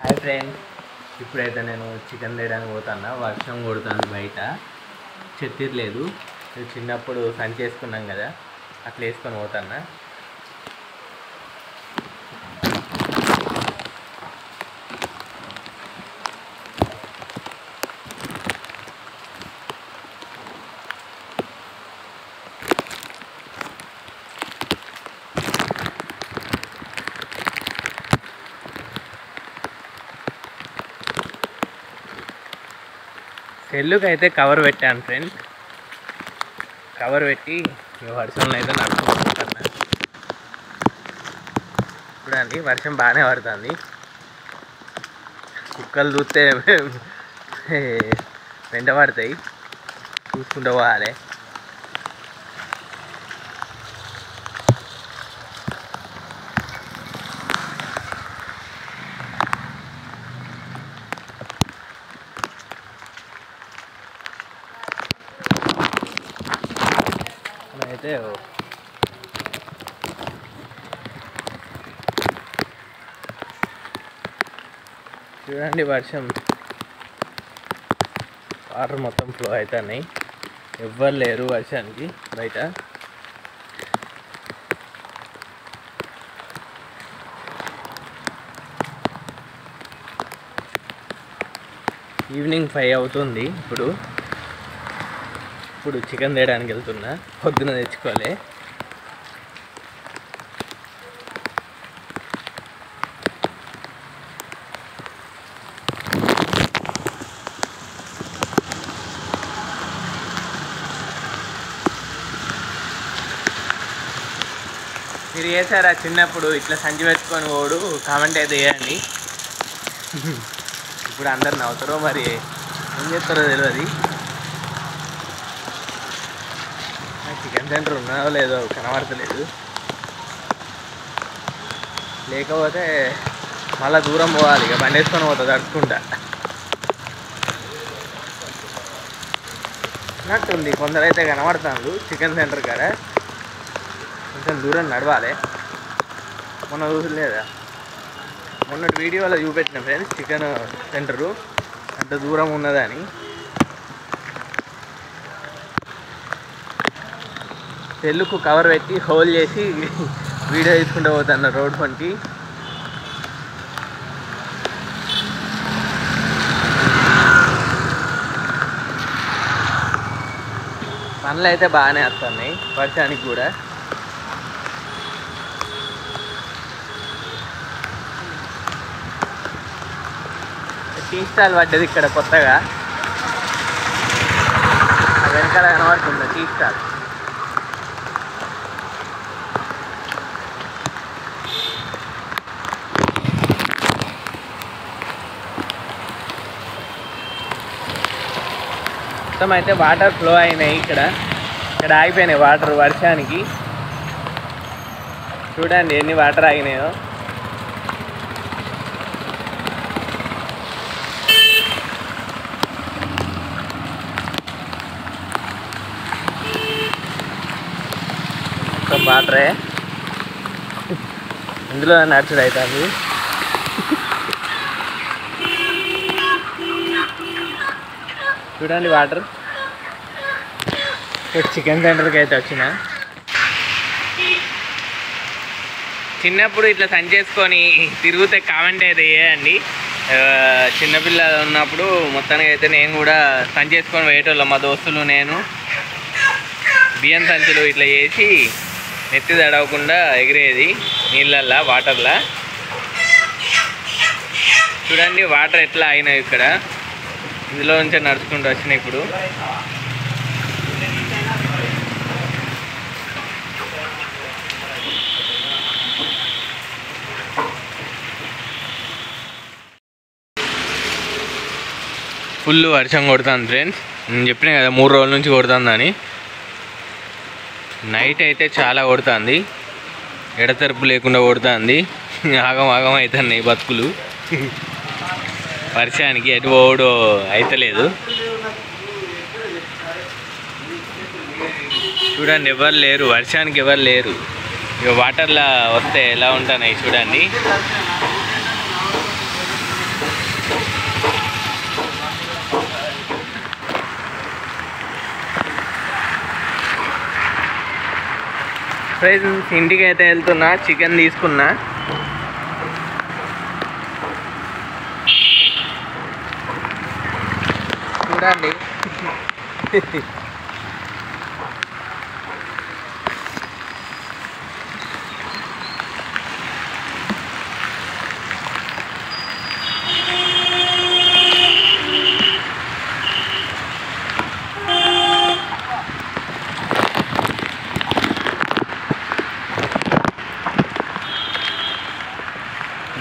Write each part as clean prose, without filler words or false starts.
Hi friends, ఇప్పుడైతే నేను chicken తేయడానికి పోతున్నా. వర్షం కొడుతుంది బయట, చెత్తిర్లేదు. చిన్నప్పుడు సంచి వేసుకున్నాం కదా, అట్లా వేసుకొని పోతున్నా. సెల్లుకి అయితే కవర్ పెట్టాను ఫ్రెండ్స్. కవర్ పెట్టి వర్షంలో అయితే నడుచుకుంటున్నాను. చూడండి, వర్షం బాగానే పడుతుంది. కుక్కలు చూస్తే వెంట పడతాయి, చూసుకుంటూ పోవాలి. అయితే చూడండి, వర్షం వాటర్ మొత్తం ఫ్లో అవుతున్నాయి. ఎవ్వరు లేరు వర్షానికి బయట. ఈవినింగ్ 5 అవుతుంది. ఇప్పుడు చికెన్ తేయడానికి వెళ్తున్నా. పొద్దున తెచ్చుకోలే. మీరు చేశారా చిన్నప్పుడు ఇట్లా సంచి పెట్టుకొని పోడు? కామెంట్ అయితే వేయండి. ఇప్పుడు అందరు నవ్వుతారో మరి ఏం చేస్తారో తెలియదు. చికెన్ సెంటర్ ఉన్నదో లేదో కనబడతలేదు. లేకపోతే మళ్ళీ దూరం పోవాలి, ఇక బండి వేసుకొని పోతుంది తడుచుకుంటా. ఉన్నట్టుంది, కొందరైతే కనబడుతుంది చికెన్ సెంటర్ కాడ. కొంచెం దూరం నడవాలి. మొన్న చూసలేదా, మొన్నటి వీడియోలో చూపెట్టిన ఫ్రెండ్స్, చికెన్ సెంటరు అంత దూరం ఉన్నదని. సెల్లుకు కవర్ పెట్టి హోల్ చేసి వీడియో తీసుకుంటూ పోతాను రోడ్ పంటి. పనులు అయితే బాగానే వస్తున్నాయి వర్షానికి కూడా. టీ స్టాల్ పడ్డది ఇక్కడ కొత్తగా, వెనకాల కనబడుతుంది టీ స్టాల్. మొత్తం అయితే వాటర్ ఫ్లో అయినాయి. ఇక్కడ ఆగిపోయినాయి వాటర్ వర్షానికి. చూడండి ఎన్ని వాటర్ ఆగినాయో. మొత్తం వాటరే, ఇందులో నడుచుడు అవుతుంది. చూడండి వాటర్. చికెన్ సెంటర్కి అయితే వచ్చిన. చిన్నప్పుడు ఇట్లా సంచేసుకొని తిరిగితే కామెంట్ అయితే వేయండి. చిన్నపిల్లలు ఉన్నప్పుడు మొత్తానికి అయితే నేను కూడా సంచేసుకొని పోయేటోళ్ళం. మా దోస్తులు నేను బియ్యం సంచులు ఇట్లా చేసి నెత్తి తడవకుండా ఎగిరేది నీళ్ళల్లో, వాటర్లో. చూడండి వాటర్ ఎట్లా అయినాయి ఇక్కడ. ఇందులో నుంచే నడుచుకుంటూ వచ్చినాయి. ఇప్పుడు ఫుల్ వర్షం కొడుతుంది ఫ్రెండ్స్. నేను చెప్పిన కదా 3 రోజుల నుంచి కొడుతుందని. నైట్ అయితే చాలా కొడుతుంది, ఎడతెరపు లేకుండా కొడుతుంది. ఆగం ఆగం అవుతున్నాయి బతుకులు. వర్షానికి ఎటు పోవడో అయితలేదు. చూడండి ఎవరు లేరు, వర్షానికి ఎవరు లేరు. ఇక వాటర్లో వస్తే ఎలా ఉంటున్నాయి చూడండి. ఫ్రెండ్స్ ఇంటికి అయితే వెళ్తున్నా, చికెన్ తీసుకున్నా. చూడండి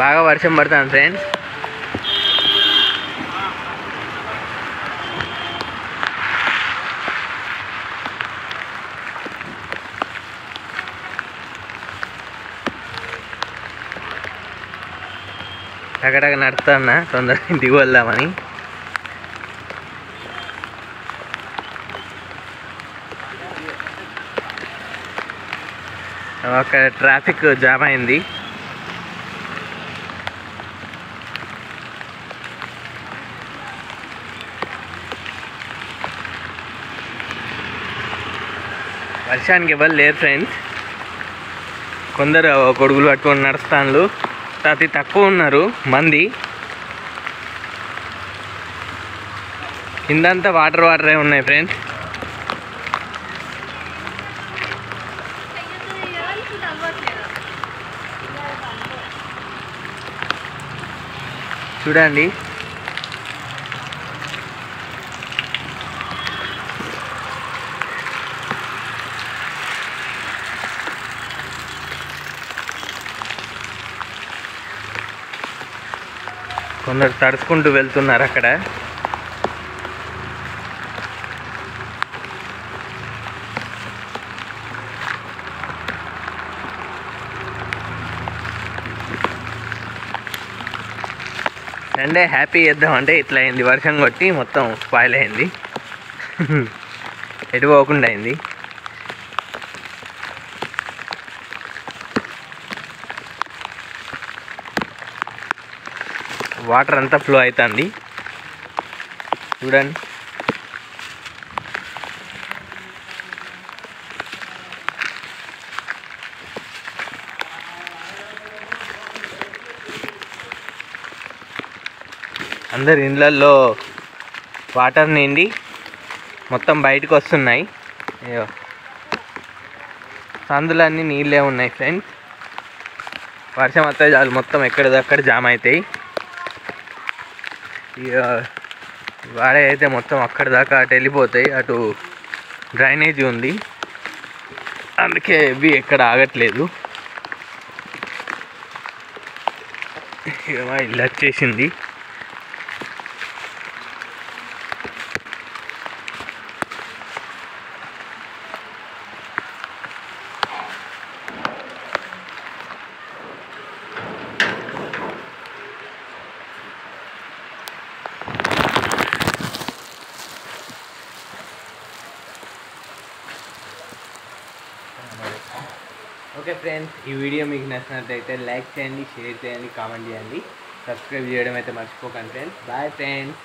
బాగా వర్షం పడుతుంది ఫ్రెండ్స్. టగటగ నడుస్తున్నా తొందరగా ఇంటికి వెళ్దామని. అక్కడ ట్రాఫిక్ జామ్ అయింది. వర్షానికి ఎవరు లేరు ఫ్రెండ్స్. కొందరు గొడుగులు పట్టుకొని నడుస్తాను, అతి తక్కువ ఉన్నారు మంది. కిందంతా వాటరే ఉన్నాయి ఫ్రెండ్స్. చూడండి కొందరు తడుచుకుంటూ వెళ్తున్నారు అక్కడ. సండే హ్యాపీ చేద్దామంటే ఇట్లా అయింది, వర్షం కొట్టి మొత్తం స్పాయిల్ అయింది, ఎటు పోకుండా అయింది. వాటర్ అంతా ఫ్లో అవుతుంది చూడండి. అందరి ఇళ్ళల్లో వాటర్ నిండి మొత్తం బయటకు వస్తున్నాయి. సందులన్నీ నీళ్ళే ఉన్నాయి ఫ్రెండ్స్. వర్షం వస్తే చాలు మొత్తం ఎక్కడిదక్కడ జామ్ అవుతాయి. ఇక వాడే అయితే మొత్తం అక్కడి దాకా అటు వెళ్ళిపోతాయి. అటు డ్రైనేజీ ఉంది, అందుకే ఇవి ఎక్కడ ఆగట్లేదు. ఇక ఇల్లు వచ్చేసింది. ఓకే ఫ్రెండ్స్, ఈ వీడియో మీకు నచ్చినట్లయితే లైక్ చేయండి, షేర్ చేయండి, కామెంట్ చేయండి, సబ్స్క్రైబ్ చేయడం అయితే మర్చిపోకండి ఫ్రెండ్స్. Bye friends.